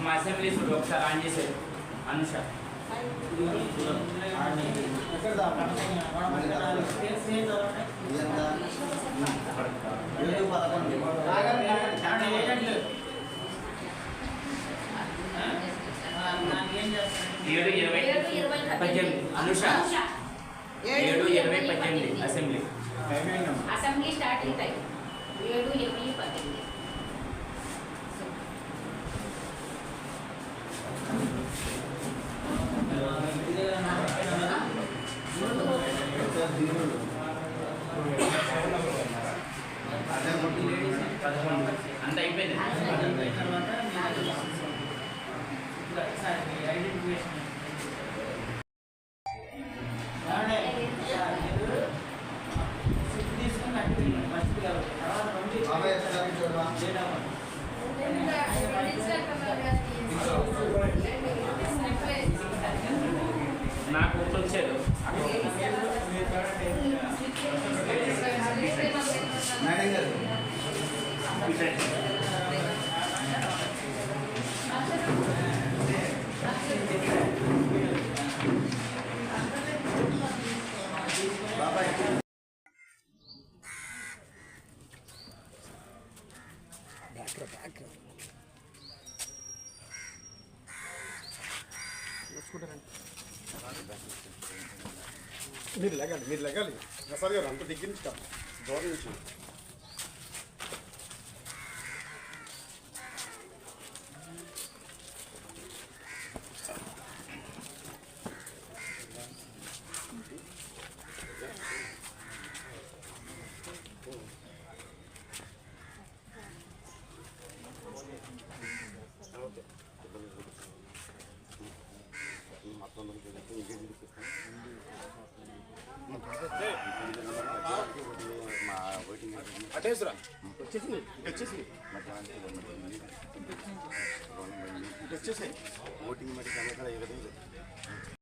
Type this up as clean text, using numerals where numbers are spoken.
మా అసెంబ్లీ చూడు ఒకసారి ఆన్ చేసేది అనుష ఏడు ఇరవై పద్దెనిమిది Anusha 7:20 assembly assembly starting time 7:20 అంత అయిపోయింది. నాకు వచ్చేది మీరు లెగాలి ప్రసాద్ గారు అంత దగ్గర నుంచి కాదు దూరం నుంచి అటేసురా వచ్చేసి ఓటింగ్ మరి